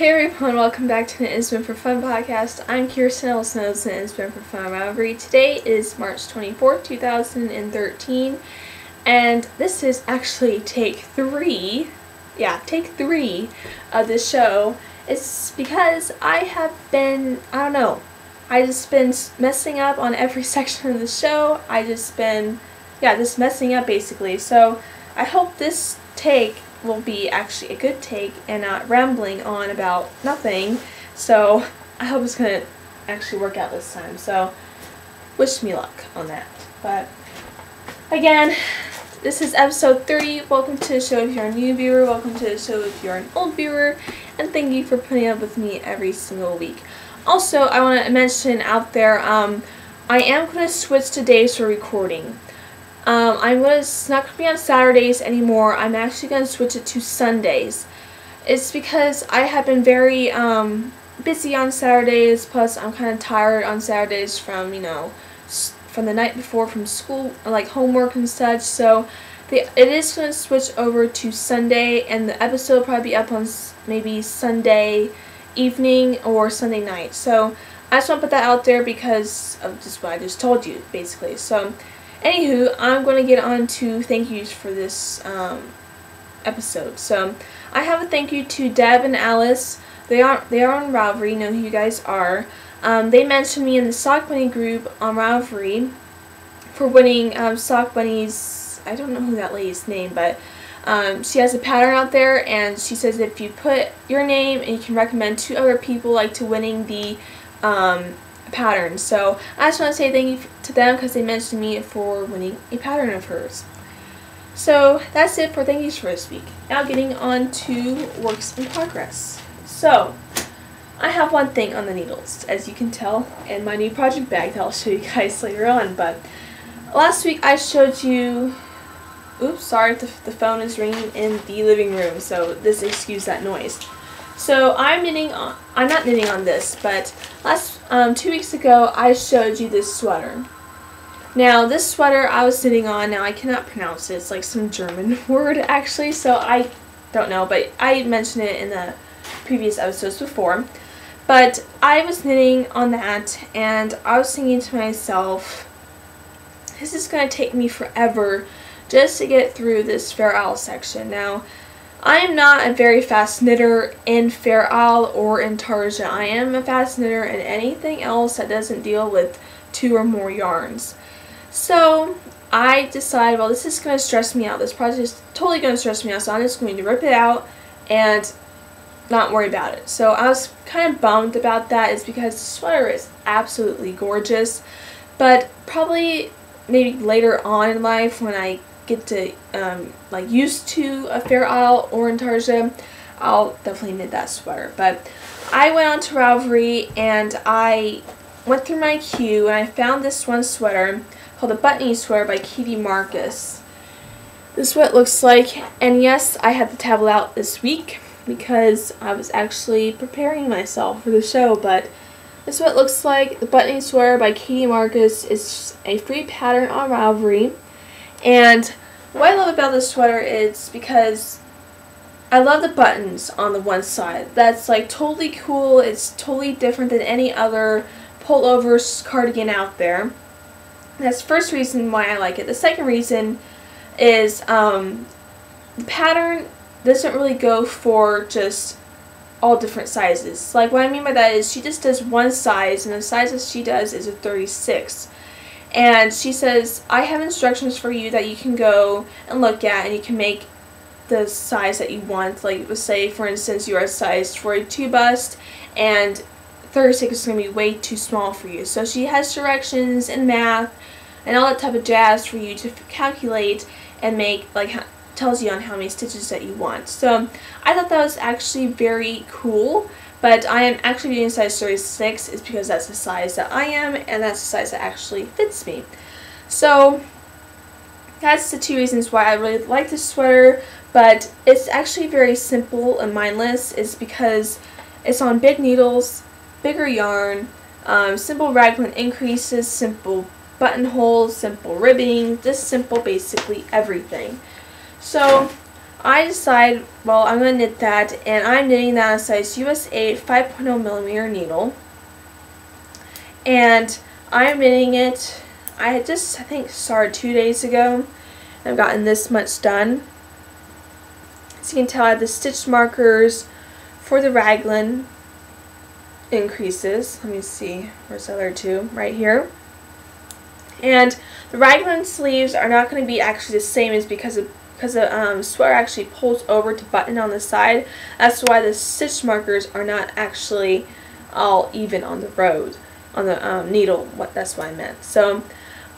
Hey everyone, welcome back to the Instrument for Fun podcast. I'm Kirsten, also known as the Instrument for Fun Rivalry. Today is March 24th, 2013, and this is actually take three of the show. It's because I just been messing up on every section of the show. just messing up basically. So I hope this take will be actually a good take and not rambling on about nothing. So I hope it's gonna actually work out this time. So wish me luck on that. But again, this is episode 30. Welcome to the show if you're a new viewer. Welcome to the show if you're an old viewer. And thank you for putting up with me every single week. Also, I want to mention out there, I am going to switch to days for recording. It's not going to be on Saturdays anymore. I'm actually going to switch it to Sundays. It's because I have been very busy on Saturdays, plus I'm kind of tired on Saturdays from the night before from school, like homework and such. So it is going to switch over to Sunday, and the episode will probably be up on maybe Sunday evening or Sunday night. So I just want to put that out there because of just what I just told you, basically. So anywho, I'm going to get on to thank yous for this episode. So I have a thank you to Deb and Alice. They are on Ravelry. You know who you guys are. They mentioned me in the Sock Bunny group on Ravelry for winning Sock Bunny's, I don't know who that lady's name, but she has a pattern out there, and she says if you put your name and you can recommend 2 other people like to winning the pattern. So I just want to say thank you to them because they mentioned me for winning a pattern of hers. So that's it for thank yous for this week. Now getting on to works in progress. So I have one thing on the needles, as you can tell, in my new project bag that I'll show you guys later on. But last week I showed you, oops, sorry, the phone is ringing in the living room, so excuse that noise. So I'm not knitting on this, but 2 weeks ago I showed you this sweater. Now this sweater I was knitting on, now I cannot pronounce it, it's like some German word actually, so I don't know, but I mentioned it in the previous episodes before. But I was knitting on that, and I was thinking to myself, this is going to take me forever just to get through this Fair Isle section. Now, I am not a very fast knitter in Fair Isle or in Tarja. I am a fast knitter in anything else that doesn't deal with 2 or more yarns. So I decided, well, this is going to stress me out. This project is totally going to stress me out, so I'm just going to rip it out and not worry about it. So I was kind of bummed about that. It's because the sweater is absolutely gorgeous, but probably maybe later on in life when I get to like used to a Fair Isle or in Tarja, I'll definitely knit that sweater. But I went on to Ravelry and I went through my queue and I found this one sweater called the Buttoney Sweater by Katie Marcus. This is what it looks like, and yes, I had the tablet out this week because I was actually preparing myself for the show. But this is what it looks like. The Buttoney Sweater by Katie Marcus is a free pattern on Ravelry. And what I love about this sweater is because I love the buttons on the one side. That's like totally cool. It's totally different than any other pullover cardigan out there. That's the first reason why I like it. The second reason is the pattern doesn't really go for just all different sizes. Like what I mean by that is she just does one size, and the size that she does is a 36. And she says, I have instructions for you that you can go and look at, and you can make the size that you want. Like, let's say, for instance, you are a size 42 bust, and 36 is going to be way too small for you. So she has directions and math and all that type of jazz for you to calculate and make, like, tells you on how many stitches that you want. So I thought that was actually very cool. But I am actually doing size 36 is because that's the size that I am, and that's the size that actually fits me. So that's the 2 reasons why I really like this sweater. But it's actually very simple and mindless. It's because it's on big needles, bigger yarn, simple raglan increases, simple buttonholes, simple ribbing, just simple basically everything. So I decided, well, I'm going to knit that, and I'm knitting that on a size US 8 5.0 millimeter needle. And I'm knitting it, I just, I think, started 2 days ago. I've gotten this much done. As you can tell, I have the stitch markers for the raglan increases. Let me see, where's the other two? Right here. And the raglan sleeves are not going to be actually the same as because the sweater actually pulls over to button on the side. That's why the stitch markers are not actually all even on the road, on the needle. That's what I meant. So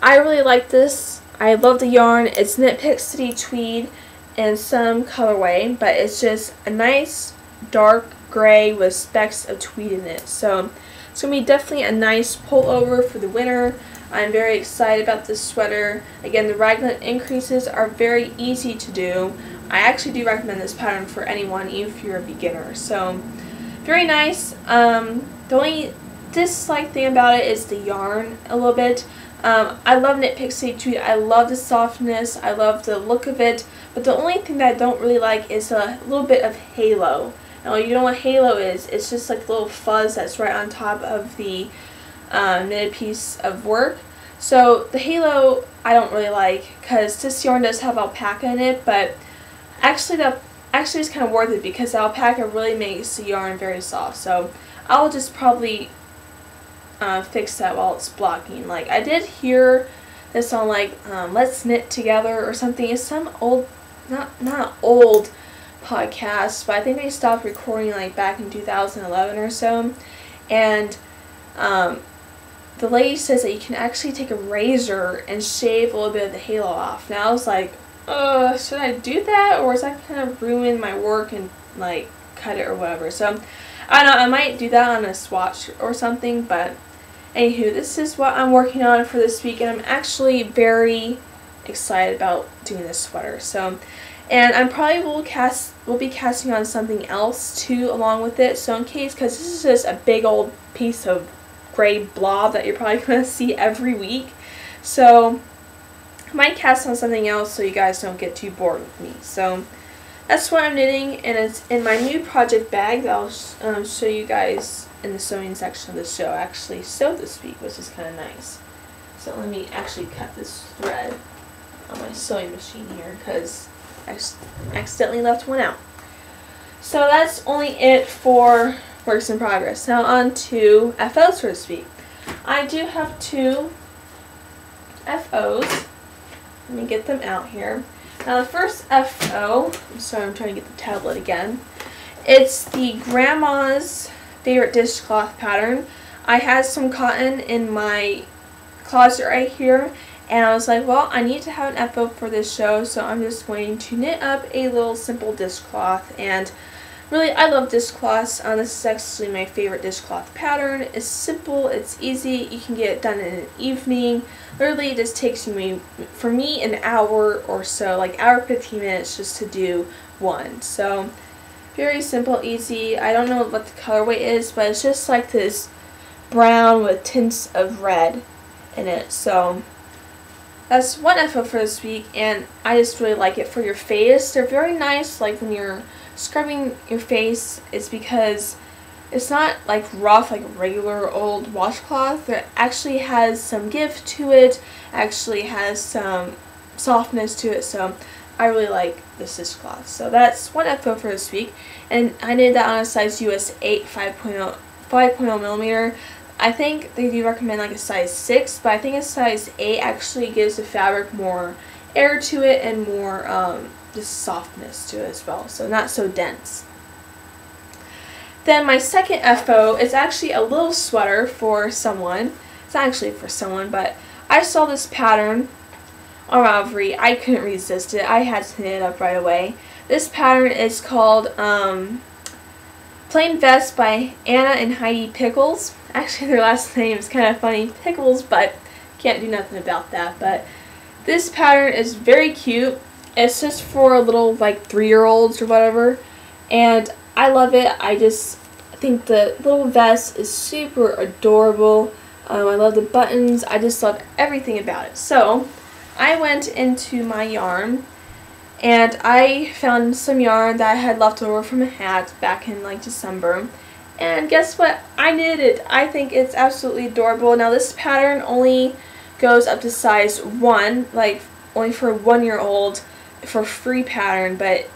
I really like this. I love the yarn. It's Knit Pixie tweed in some colorway, but it's just a nice dark gray with specks of tweed in it. So it's going to be definitely a nice pullover for the winter. I'm very excited about this sweater. Again, the raglan increases are very easy to do. I actually do recommend this pattern for anyone, even if you're a beginner. So very nice. The only dislike thing about it is the yarn a little bit. I love Knit Pixie tweed. I love the softness. I love the look of it. But the only thing that I don't really like is a little bit of halo. Now, you know what halo is? It's just like a little fuzz that's right on top of the knitted piece of work. So the halo I don't really like because this yarn does have alpaca in it, but actually it's kind of worth it because the alpaca really makes the yarn very soft. So I'll just probably fix that while it's blocking. Like, I did hear this on like Let's Knit Together or something. It's some old, not old podcast, but I think they stopped recording like back in 2011 or so. And the lady says that you can actually take a razor and shave a little bit of the halo off. Now I was like, should I do that, or is that kind of ruin my work and like cut it or whatever? So I don't know, I might do that on a swatch or something, but anywho, this is what I'm working on for this week, and I'm actually very excited about doing this sweater. So, and I'm probably will be casting on something else too along with it. So in case, because this is just a big old piece of gray blob that you're probably going to see every week, so I might cast on something else so you guys don't get too bored with me. So that's what I'm knitting, and it's in my new project bag that I'll show you guys in the sewing section of the show. I actually sewed this week, which is kind of nice. So let me actually cut this thread on my sewing machine here because I accidentally left one out. So that's only it for works in progress. Now on to FOs for this week. I do have 2 FOs. Let me get them out here. Now the first FO, I'm sorry, I'm trying to get the tablet again. It's the Grandma's Favorite Dishcloth pattern. I had some cotton in my closet right here, and I was like, well, I need to have an FO for this show, so I'm just going to knit up a little simple dishcloth. And really, I love dishcloths. This is actually my favorite dishcloth pattern. It's simple, it's easy, you can get it done in an evening. Literally, it just takes me, for me, an hour or so, like hour 15 minutes just to do one. So very simple, easy. I don't know what the colorway is, but it's just like this brown with tints of red in it. So that's one FO for this week, and I just really like it for your face. They're very nice, like when you're scrubbing your face. It's because it's not like rough like a regular old washcloth. It actually has some give to it, actually has some softness to it. So I really like this dishcloth. So that's one FO for this week, and I did that on a size US 8 5.0 millimeter. I think they do recommend like a size 6, but I think a size 8 actually gives the fabric more air to it and more just softness to it as well, so not so dense. Then my second FO is actually a little sweater for someone. It's not actually for someone, but I saw this pattern on Ravelry. I couldn't resist it. I had to knit it up right away. This pattern is called Plain Vest by Anna and Heidi Pickles. Actually, their last name is kind of funny, Pickles, but can't do nothing about that. But this pattern is very cute. It's just for little like 3-year-olds or whatever, and I love it. I think the little vest is super adorable. I love the buttons. I just love everything about it. So I went into my yarn And I found some yarn that I had left over from a hat back in like December. And guess what? I knitted it. I think it's absolutely adorable. Now this pattern only goes up to size 1, like only for a 1-year-old for free pattern, but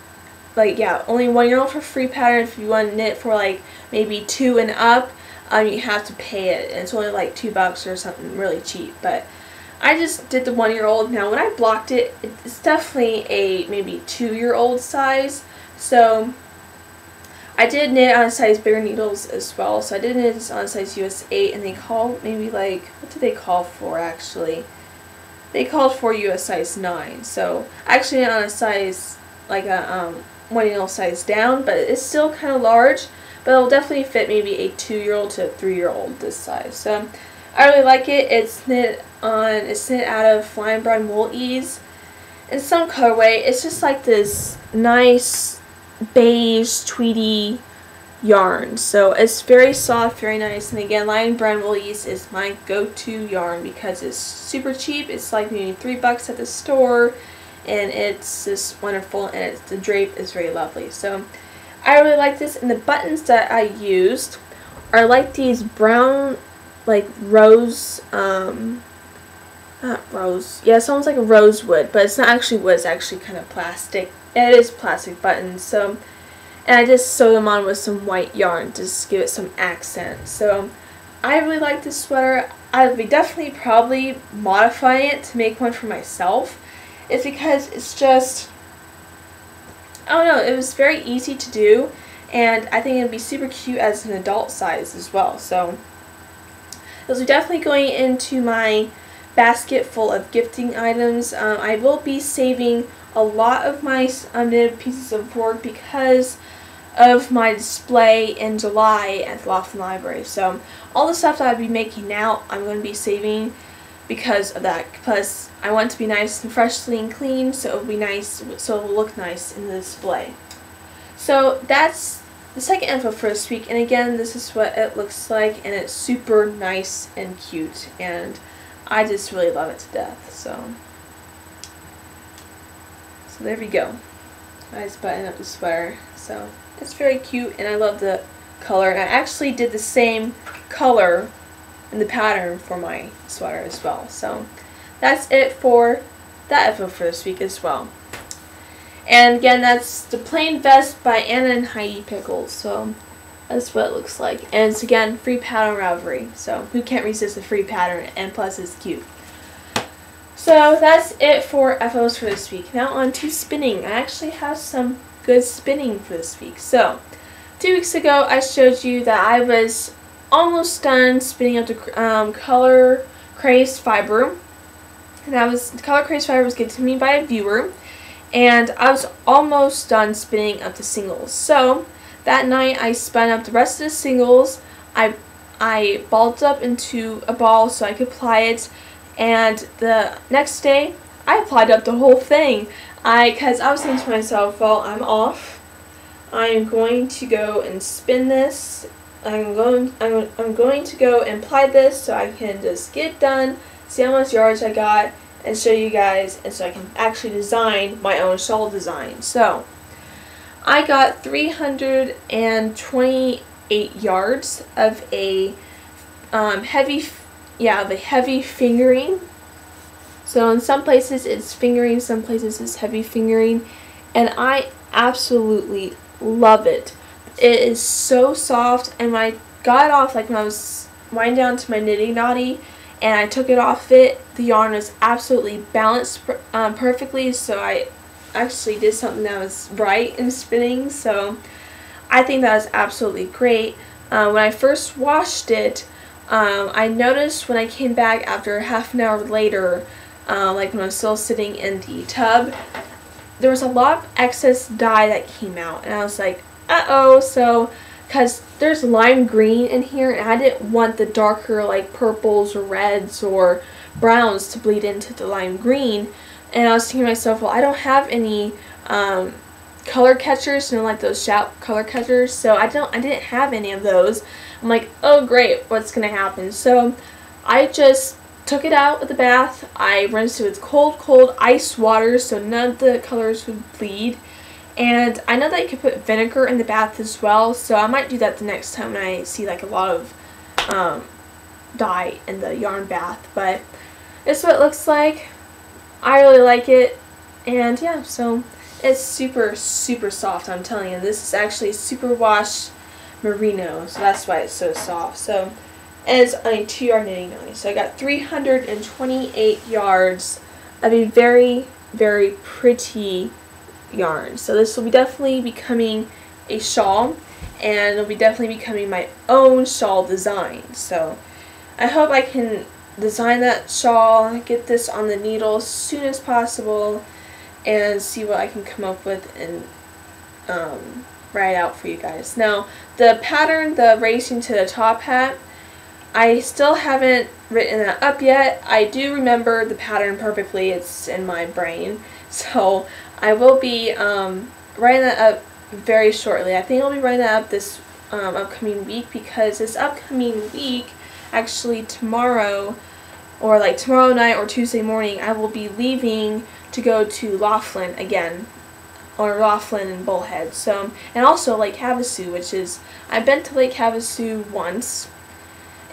like yeah, only 1-year-old for free pattern. If you want to knit for like maybe 2 and up, you have to pay it, and it's only like $2 or something really cheap. But I just did the 1-year-old. Now when I blocked it, it's definitely a maybe 2-year-old size. So I did knit on a size bigger needles as well. So I did knit this on a size US 8, and they called maybe like, what did they call for actually? They called for US size 9. So I actually knit on a size like a 1 needle size down, but it's still kind of large. But it'll definitely fit maybe a 2-year-old to a 3-year-old this size. So I really like it. It's knit out of Flying Brown Wool Ease. In some colorway, it's just like this nice beige tweedy yarn. So it's very soft, very nice. And again, Flying Brown Wool Ease is my go-to yarn because it's super cheap. It's like maybe $3 at the store, and it's just wonderful. And the drape is very lovely. So I really like this. And the buttons that I used are like these brown, like rose, not rose, yeah, it sounds like a rosewood, but it's not actually wood, it's actually kind of plastic. It is plastic buttons. So, and I just sewed them on with some white yarn to just give it some accent. So I really like this sweater. I would definitely probably modify it to make one for myself. It's because it's just, I don't know, it was very easy to do, and I think it would be super cute as an adult size as well. So those are definitely going into my basket full of gifting items. I will be saving a lot of my knitted pieces of work because of my display in July at the Lofton Library. So all the stuff that I'll be making now, I'm going to be saving because of that. Plus, I want it to be nice and freshly and clean, so it'll be nice, so it will look nice in the display. So that's the second info for this week, and again, this is what it looks like, and it's super nice and cute, and I just really love it to death. So there we go. I just buttoned up the sweater, so it's very cute, and I love the color. And I actually did the same color in the pattern for my sweater as well. So that's it for that info for this week as well. And again, that's the plain vest by Anna and Heidi Pickles. So that's what it looks like. And it's again free pattern Ravelry. So who can't resist a free pattern, and plus it's cute. So that's it for FOs for this week. Now on to spinning. I actually have some good spinning for this week. So 2 weeks ago I showed you that I was almost done spinning up the color crazed fiber. And the color crazed fiber was given to me by a viewer. And I was almost done spinning up the singles. So that night I spun up the rest of the singles. I balled up into a ball so I could apply it. And the next day I applied up the whole thing. Because I was thinking to myself, well, I'm off. I'm going to go and spin this. I'm going to go and apply this so I can just get it done, see how much yardage I got, and show you guys, and so I can actually design my own shawl design. So I got 328 yards of a heavy fingering. So in some places it's fingering, some places it's heavy fingering, and I absolutely love it. It is so soft, and when I got it off, like when I was winding down to my knitting knotty and I took it off it, the yarn was absolutely balanced perfectly, so I actually did something that was right in spinning, so I think that was absolutely great. When I first washed it, I noticed when I came back after half an hour later, like when I was still sitting in the tub, there was a lot of excess dye that came out, and I was like, uh-oh. So because there's lime green in here, and I didn't want the darker like purples or reds or browns to bleed into the lime green, and I was thinking to myself, well, I don't have any color catchers, like those shout color catchers, so I didn't have any of those. I'm like, oh great, what's gonna happen? So I just took it out with the bath. I rinsed it with cold ice water so none of the colors would bleed. And I know that you could put vinegar in the bath as well, so I might do that the next time when I see like a lot of dye in the yarn bath. But this is what it looks like. I really like it, and yeah, so it's super soft. I'm telling you, this is actually superwash merino, so that's why it's so soft. So it's only 2 yard knitting only. So I got 328 yards of a very pretty yarn. So this will be definitely becoming a shawl, and it'll be definitely becoming my own shawl design. So I hope I can design that shawl, get this on the needle as soon as possible, and see what I can come up with and write out for you guys. Now the pattern, the racing to the top hat, I still haven't written that up yet. I do remember the pattern perfectly, it's in my brain, so I will be writing that up very shortly. I think I'll be writing that up this upcoming week, because this upcoming week, actually tomorrow, or like tomorrow night or Tuesday morning, I will be leaving to go to Laughlin again, or Laughlin and Bullhead. So, and also Lake Havasu, which is, I've been to Lake Havasu once,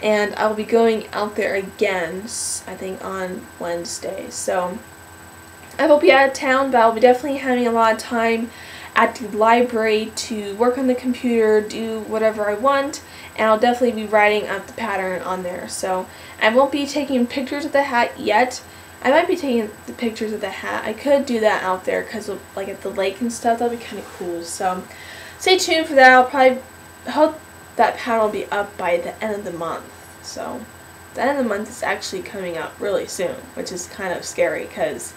and I'll be going out there again, I think on Wednesday. So I will be out of town, but I'll be definitely having a lot of time at the library to work on the computer, do whatever I want, and I'll definitely be writing up the pattern on there. So I won't be taking pictures of the hat yet. I might be taking the pictures of the hat. I could do that out there because of like at the lake and stuff. That'll be kind of cool. So stay tuned for that. I'll probably hope that pattern will be up by the end of the month. So the end of the month is actually coming up really soon, which is kind of scary because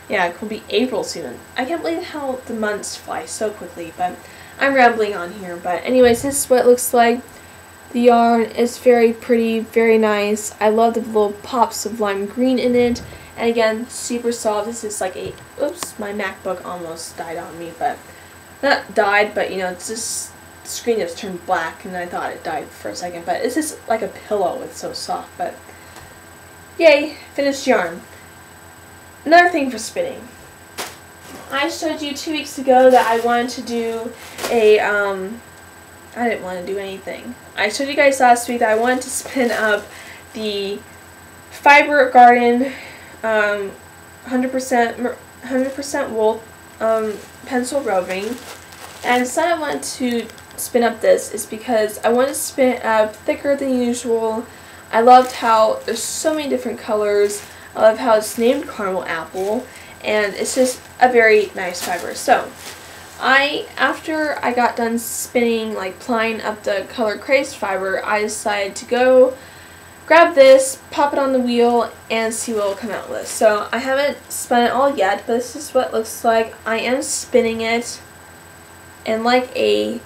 yeah, it will be April soon. I can't believe how the months fly so quickly, but I'm rambling on here. But anyways, this is what it looks like. The yarn is very pretty, very nice. I love the little pops of lime green in it. And again, super soft. This is like a, oops, my MacBook almost died on me, but not died, but you know, it's just, the screen just turned black and I thought it died for a second. But it's just like a pillow, it's so soft. But yay, finished yarn. Another thing for spinning. I showed you 2 weeks ago that I wanted to do a, I didn't want to do anything. I showed you guys last week that I wanted to spin up the Fiber Garden 100% wool pencil roving. And the reason I wanted to spin up this is because I wanted to spin it up thicker than usual. I loved how there's so many different colors. I love how it's named Caramel Apple, and it's just a very nice fiber. So after I got done spinning, like plying up the color crazed fiber, I decided to go grab this, pop it on the wheel, and see what will come out with. So I haven't spun it all yet, but this is what it looks like. I am spinning it in like a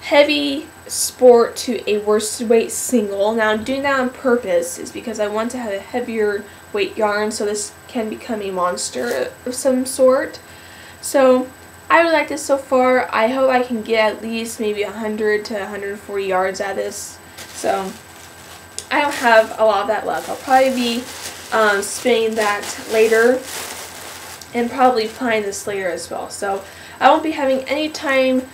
heavy sport to a worsted weight single. Now I'm doing that on purpose is because I want to have a heavier weight yarn so this can become a monster of some sort. So I really like this so far. I hope I can get at least maybe 100 to 140 yards out of this. So I don't have a lot of that left. I'll probably be spinning that later and probably plying this later as well. So I won't be having any time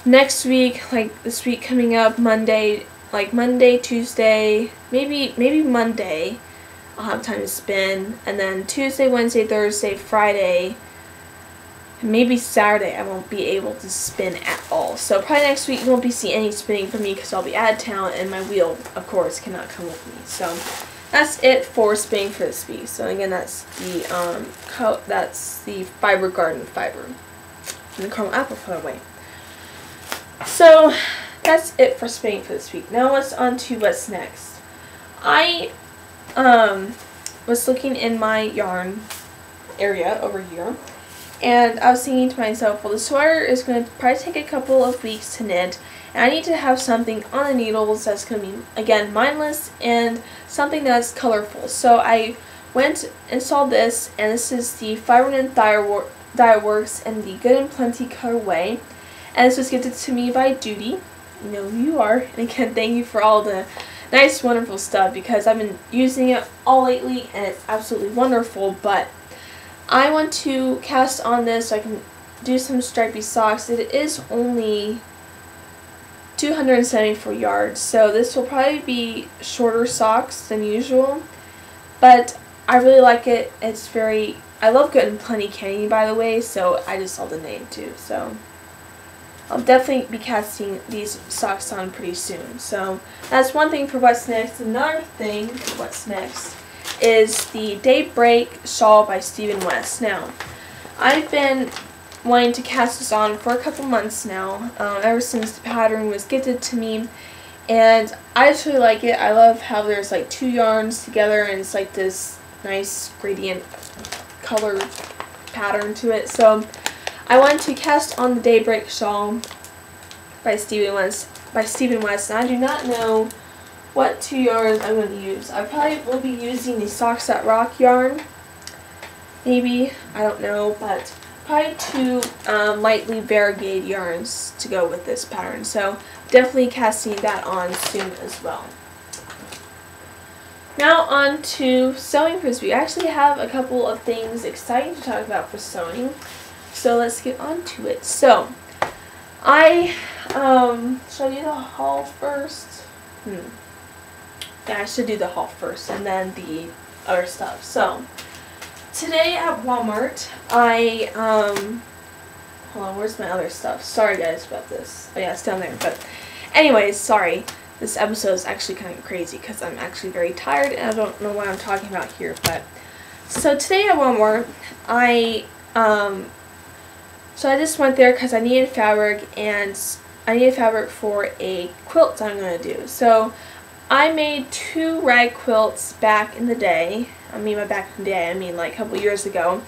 next week, like this week coming up, Monday, like Monday, Tuesday, maybe Monday I'll have time to spin, and then Tuesday, Wednesday, Thursday, Friday, and maybe Saturday I won't be able to spin at all. So probably next week you won't be seeing any spinning from me because I'll be out of town and my wheel, of course, cannot come with me. So that's it for spinning for this week. So again, that's the Fiber Garden fiber and the Caramel Apple colorway. So that's it for spinning for this week. Now let's on to what's next. I was looking in my yarn area over here, and I was thinking to myself, well, the sweater is going to probably take a couple of weeks to knit, and I need to have something on the needles that's going to be, again, mindless and something that's colorful. So I went and saw this, and this is the Fiber and Dye Works in the Good and Plenty colorway, and this was gifted to me by Judy. You know who you are, and again, thank you for all the nice, wonderful stuff because I've been using it all lately and it's absolutely wonderful. But I want to cast on this so I can do some stripy socks. It is only 274 yards, so this will probably be shorter socks than usual, but I really like it. It's very, I love Good and Plenty Candy, by the way, so I just saw the name too, so I'll definitely be casting these socks on pretty soon. So that's one thing for what's next. Another thing for what's next is the Daybreak shawl by Stephen West. Now, I've been wanting to cast this on for a couple months now, ever since the pattern was gifted to me, and I just really like it. I love how there's like two yarns together and it's like this nice gradient color pattern to it. So I wanted to cast on the Daybreak shawl by Stephen West, and I do not know what two yarns I'm going to use. I probably will be using the Socks That Rock yarn, maybe, I don't know, but probably two lightly variegated yarns to go with this pattern, so definitely casting that on soon as well. Now on to sewing frisbee. I actually have a couple of things exciting to talk about for sewing, so let's get on to it. So I should I do the haul first? Yeah, I should do the haul first and then the other stuff. So today at Walmart, I, hold on, where's my other stuff? Sorry guys about this. Oh yeah, it's down there. But anyways, sorry. This episode is actually kind of crazy because I'm actually very tired and I don't know what I'm talking about here. But so today at Walmart, so I just went there because I needed fabric, and I needed fabric for a quilt I'm going to do. So I made 2 rag quilts back in the day. I mean by back in the day, I mean like a couple years ago.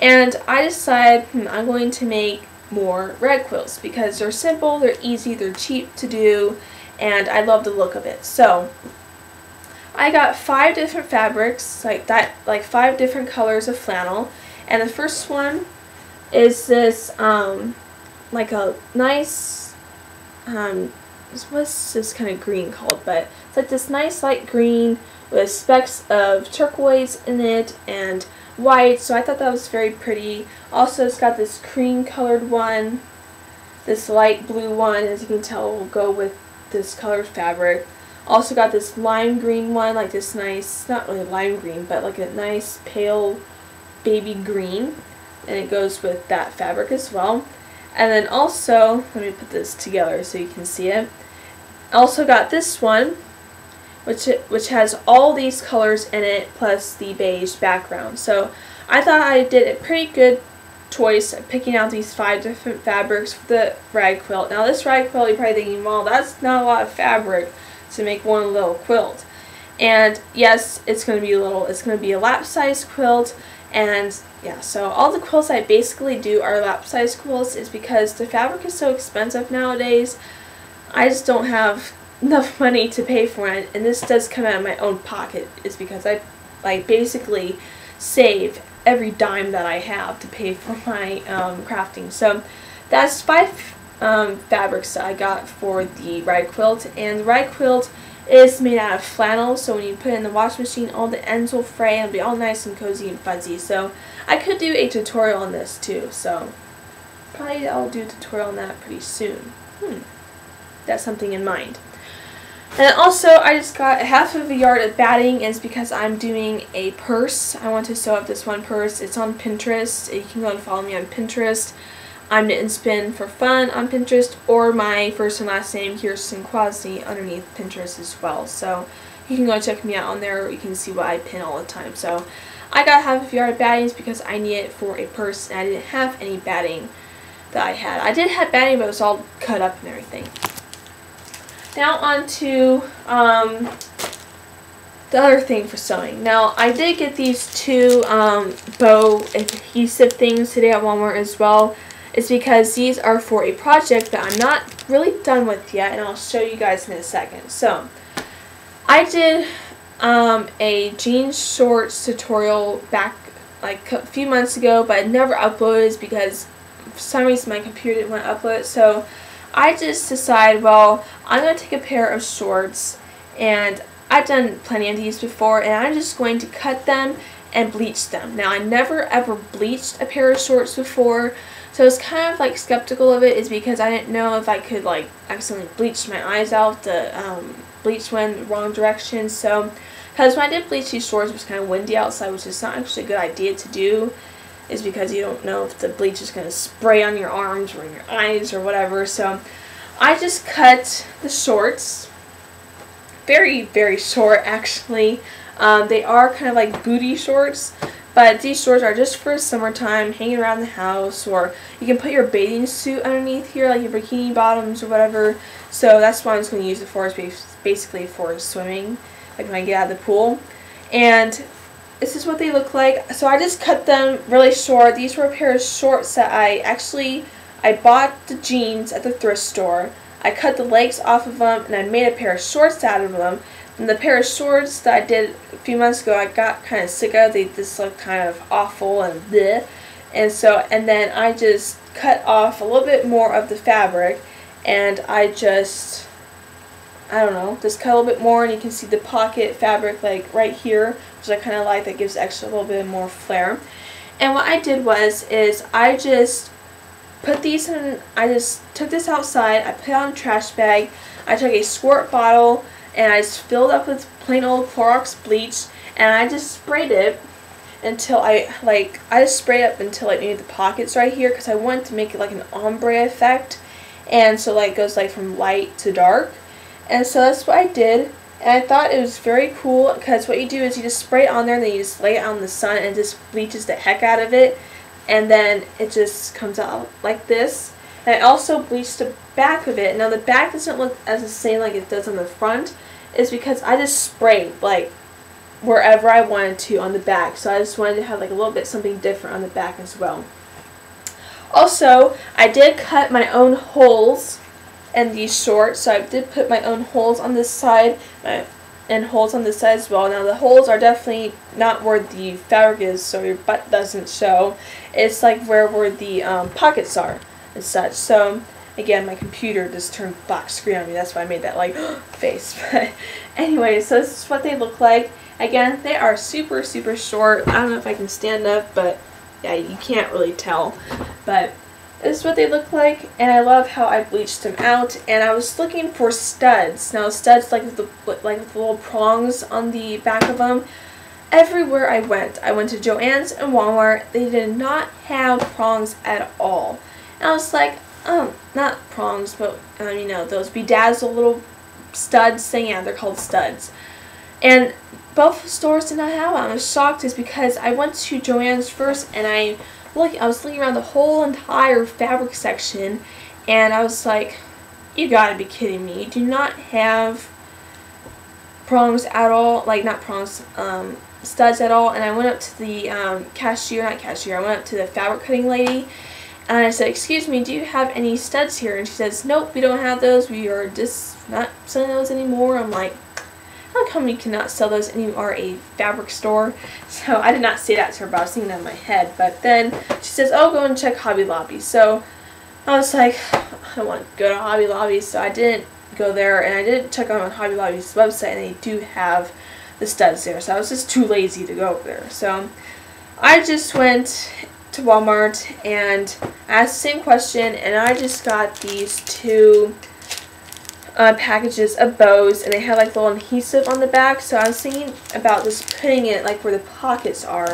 And I decided I'm going to make more rag quilts because they're simple, they're easy, they're cheap to do, and I love the look of it. So I got 5 different fabrics, like 5 different colors of flannel. And the first one is this like a nice what's this kind of green called, but it's like this nice light green with specks of turquoise in it and white, so I thought that was very pretty. Also, it's got this cream colored one, this light blue one, as you can tell will go with this colored fabric. Also got this lime green one, like this nice, not really lime green, but like a nice pale baby green, and it goes with that fabric as well. And then also, let me put this together so you can see it. Also got this one, which has all these colors in it plus the beige background. So I thought I did a pretty good choice of picking out these 5 different fabrics for the rag quilt. Now this rag quilt, you're probably thinking, well, that's not a lot of fabric to make one little quilt. And yes, it's going to be a lap size quilt. And yeah, so all the quilts I basically do are lap size quilts, is because the fabric is so expensive nowadays. I just don't have enough money to pay for it, and this does come out of my own pocket. It's because I basically save every dime that I have to pay for my crafting. So that's 5 fabrics that I got for the rag quilt, and the rag quilt is made out of flannel, so when you put it in the wash machine, all the ends will fray and be all nice and cozy and fuzzy. So I could do a tutorial on this too, so probably I'll do a tutorial on that pretty soon. That's something in mind. And also, I just got a half of a yard of batting, and it's because I'm doing a purse. I want to sew up this one purse. It's on Pinterest. You can go and follow me on Pinterest. I'm Knit and Spin for Fun on Pinterest, or my first and last name, Kirsten Quasi, underneath Pinterest as well. So you can go check me out on there. You can see what I pin all the time. So I got half a yard of battings because I need it for a purse, and I didn't have any batting that I had. I did have batting, but it was all cut up and everything. Now on to the other thing for sewing. Now I did get these 2 bow adhesive things today at Walmart as well. It's because these are for a project that I'm not really done with yet, and I'll show you guys in a second. So I did a jeans shorts tutorial back like a few months ago, but I never uploaded because for some reason my computer didn't want to upload it. So I just decided, well, I'm going to take a pair of shorts and I've done plenty of these before, and I'm just going to cut them and bleach them. Now, I never ever bleached a pair of shorts before, so I was kind of like skeptical of it, is because I didn't know if I could like accidentally bleach my eyes out. The bleach went the wrong direction. So, because when I did bleach these shorts, it was kind of windy outside, which is not actually a good idea to do, is because you don't know if the bleach is going to spray on your arms or in your eyes or whatever. So I just cut the shorts, very, very short actually. They are kind of like booty shorts, but these shorts are just for summertime, hanging around the house, or you can put your bathing suit underneath here, like your bikini bottoms or whatever. So that's what I'm just going to use it for, is basically for swimming, like when I get out of the pool. And this is what they look like. So I just cut them really short. These were a pair of shorts that I bought the jeans at the thrift store. I cut the legs off of them, and I made a pair of shorts out of them. And the pair of shorts that I did a few months ago, I got kind of sick of. They just looked kind of awful and bleh. And then I just cut off a little bit more of the fabric, and I just cut a little bit more, and you can see the pocket fabric like right here, which I kind of like. That gives extra little bit more flair. And what I did is I just put these in, I just took this outside, I put it on a trash bag, I took a squirt bottle, and I just filled up with plain old Clorox bleach, and I just sprayed it until I just sprayed up until I needed the pockets right here, because I wanted to make it like an ombre effect, and so like it goes like from light to dark. And so that's what I did, and I thought it was very cool, because what you do is you just spray it on there, and then you just lay it out in the sun, and it just bleaches the heck out of it, and then it just comes out like this. And I also bleached the back of it. Now the back doesn't look as the same like it does on the front, is because I just sprayed like wherever I wanted to on the back, so I just wanted to have like a little bit something different on the back as well. Also, I did cut my own holes in these shorts, so I did put my own holes on this side and holes on this side as well. Now the holes are definitely not where the fabric is, so your butt doesn't show. It's like where the pockets are and such. So again, my computer just turned black screen on me, that's why I made that like face. But anyway, so this is what they look like. Again, they are super, super short. I don't know if I can stand up, but yeah, you can't really tell. But this is what they look like, and I love how I bleached them out. And I was looking for studs. Now studs like the little prongs on the back of them. Everywhere I went to Joann's and Walmart, they did not have prongs at all. And I was like, oh, not prongs, but you know, those bedazzled little studs thing. Yeah, they're called studs. And both stores did not have them. I was shocked, is because I went to Joann's first, and I was looking around the whole entire fabric section, and I was like, you gotta be kidding me. You do not have prongs at all, like not prongs, studs at all. And I went up to the I went up to the fabric cutting lady, and I said, excuse me, do you have any studs here? And she says, nope, we don't have those. We are just not selling those anymore. I'm like, how come you cannot sell those and you are a fabric store? So I did not say that to her, but I was thinking that in my head. But then she says, oh, go and check Hobby Lobby. So I was like, I don't want to go to Hobby Lobby, so I didn't go there. And I did check on Hobby Lobby's website, and they do have the studs there. So I was just too lazy to go over there. So I just went to Walmart and asked the same question, and I just got these two packages of bows, and they had like little adhesive on the back. So I was thinking about just putting it like where the pockets are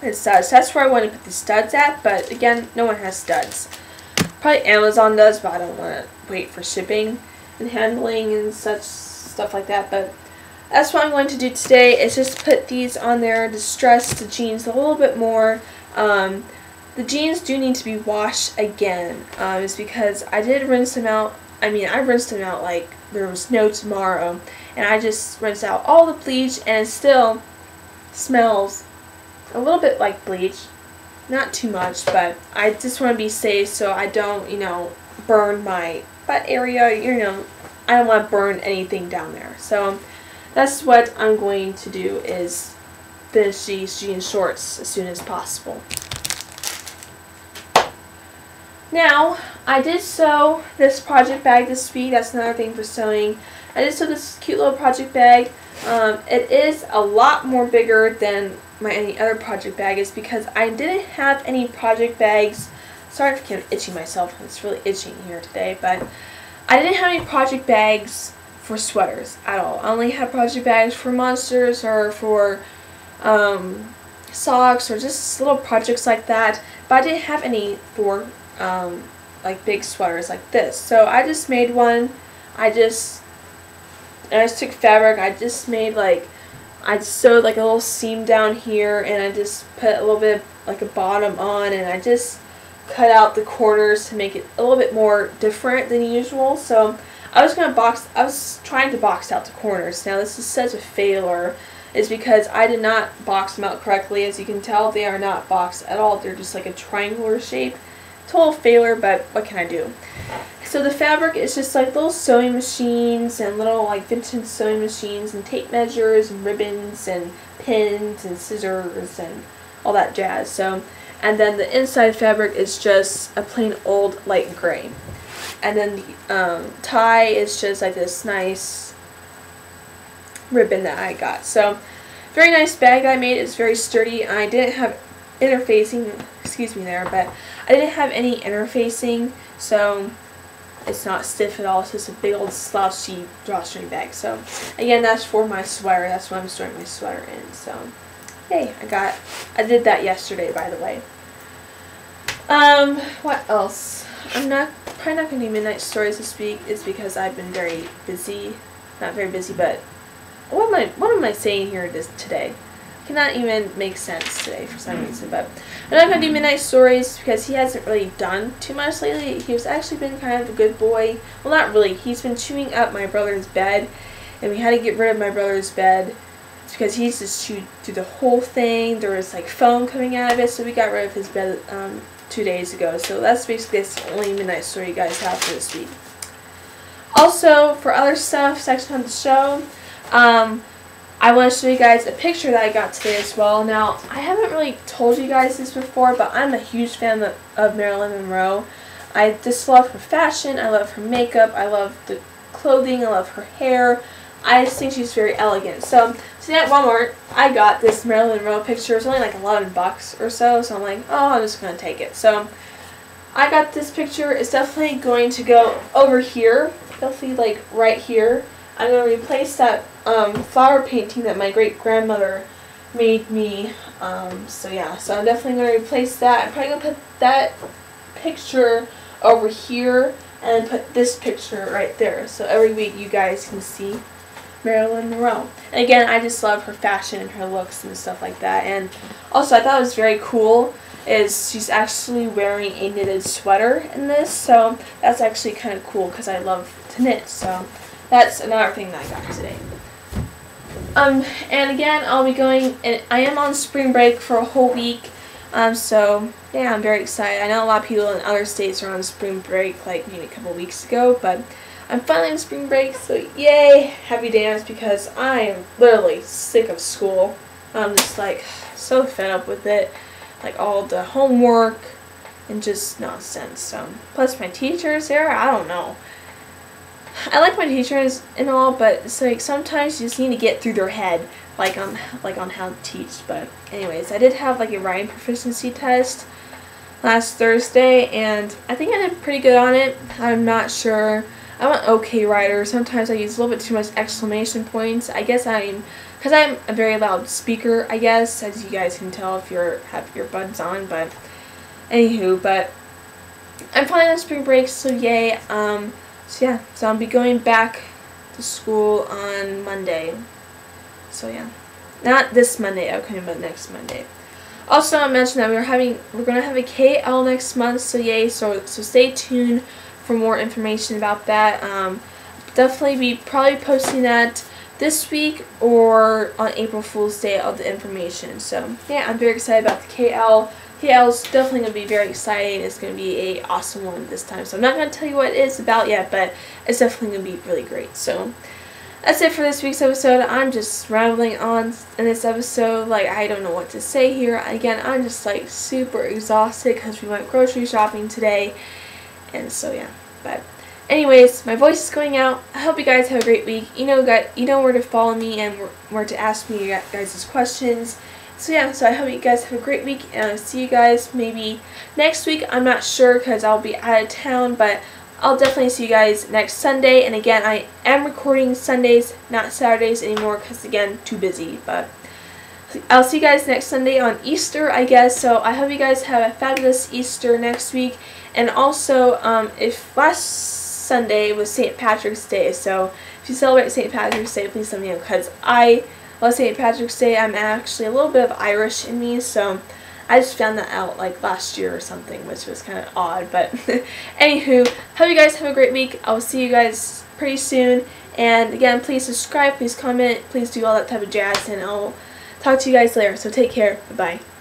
and studs. So that's where I want to put the studs at, but again, no one has studs. Probably Amazon does, but I don't want to wait for shipping and handling and such stuff like that. But that's what I'm going to do today, is just put these on there to stress the jeans a little bit more. The jeans do need to be washed again. It's because I did rinse them out. I mean, I rinsed them out like there was no tomorrow, and I just rinsed out all the bleach, and it still smells a little bit like bleach. Not too much, but I just want to be safe so I don't, you know, burn my butt area. You know, I don't want to burn anything down there. So that's what I'm going to do, is finish these jean shorts as soon as possible. Now, I did sew this project bag this week. That's another thing for sewing. I did sew this cute little project bag. It is a lot more bigger than my any other project bag is because I didn't have any project bags. Sorry if I'm itching myself. It's really itching here today, but I didn't have any project bags for sweaters at all. I only had project bags for monsters or for socks or just little projects like that, but I didn't have any for like big sweaters like this. So I just made one. I just took fabric. I just made like, I sewed like a little seam down here, and I just put a little bit of like a bottom on, and I just cut out the corners to make it a little bit more different than usual. So I was trying to box out the corners. Now this is such a failure, is because I did not box them out correctly. As you can tell, they are not boxed at all. They're just like a triangular shape. Total failure, but what can I do? So the fabric is just like little sewing machines and little like vintage sewing machines and tape measures and ribbons and pins and scissors and all that jazz. So, and then the inside fabric is just a plain old light gray. And then the tie is just like this nice ribbon that I got. So very nice bag that I made. It's very sturdy. I didn't have interfacing, excuse me there, but I didn't have any interfacing, so it's not stiff at all. It's just a big old slouchy drawstring bag. So again, that's for my sweater. That's what I'm storing my sweater in. So hey, I did that yesterday, by the way. What else? I'm probably not gonna do midnight stories this week. It's because I've been very busy. Not very busy, but what am I saying here today? Cannot even make sense today for some reason. But I'm not going to do midnight stories because he hasn't really done too much lately. He's actually been kind of a good boy. Well, not really. He's been chewing up my brother's bed, and we had to get rid of my brother's bed. It's because he's just chewed through the whole thing. There was like foam coming out of it, so we got rid of his bed 2 days ago. So that's basically the only midnight story you guys have for this week. Also, for other stuff, section of the show, I want to show you guys a picture that I got today as well. Now, I haven't really told you guys this before, but I'm a huge fan of Marilyn Monroe. I just love her fashion, I love her makeup, I love the clothing, I love her hair. I just think she's very elegant. So, today at Walmart, I got this Marilyn Monroe picture. It's only like 11 bucks or so, so I'm like, oh, I'm just going to take it. So, I got this picture. It's definitely going to go over here, definitely like right here. I'm going to replace that flower painting that my great-grandmother made me. So yeah, so I'm definitely going to replace that. I'm probably going to put that picture over here and put this picture right there. So every week you guys can see Marilyn Monroe. And again, I just love her fashion and her looks and stuff like that. And also I thought it was very cool is she's actually wearing a knitted sweater in this. So that's actually kind of cool because I love to knit. So that's another thing that I got today. And again, I'll be going, and I am on spring break for a whole week. So yeah, I'm very excited. I know a lot of people in other states are on spring break, like maybe a couple weeks ago, but I'm finally on spring break, so yay, happy dance, because I am literally sick of school. I'm just like so fed up with it, like all the homework and just nonsense. So plus my teachers there, I don't know. I like my teachers and all, but it's like sometimes you just need to get through their head, like on how to teach. But anyways, I did have like a writing proficiency test last Thursday, and I think I did pretty good on it. I'm not sure. I'm an okay writer. Sometimes I use a little bit too much exclamation points. I guess because I'm a very loud speaker, I guess, as you guys can tell if you have your buds on. But anywho, but I'm finally on spring break, so yay. So yeah, so I'll be going back to school on Monday. So yeah, not this Monday, okay, but next Monday. Also, I mentioned that we're gonna have a KL next month. So yay! So stay tuned for more information about that. Definitely be probably posting that this week or on April Fool's Day of the information. So yeah, I'm very excited about the KL. KL is definitely going to be very exciting. It's going to be an awesome one this time. So I'm not going to tell you what it is about yet, but it's definitely going to be really great. So that's it for this week's episode. I'm just rambling on in this episode. Like, I don't know what to say here. Again, I'm just like super exhausted because we went grocery shopping today. And so yeah, but anyways, my voice is going out. I hope you guys have a great week. You know where to follow me and where to ask me your guys' questions. So yeah, so I hope you guys have a great week, and I'll see you guys maybe next week. I'm not sure because I'll be out of town, but I'll definitely see you guys next Sunday. And again, I am recording Sundays, not Saturdays anymore, because again, too busy. But I'll see you guys next Sunday on Easter, I guess. So I hope you guys have a fabulous Easter next week. And also, if last Sunday was St. Patrick's Day, so if you celebrate St. Patrick's Day, please let me know, because I love St. Patrick's Day. I'm actually a little bit of Irish in me, so I just found that out like last year or something, which was kind of odd. But anywho, hope you guys have a great week. I'll see you guys pretty soon. And again, please subscribe, please comment, please do all that type of jazz, and I'll talk to you guys later. So take care. Bye-bye.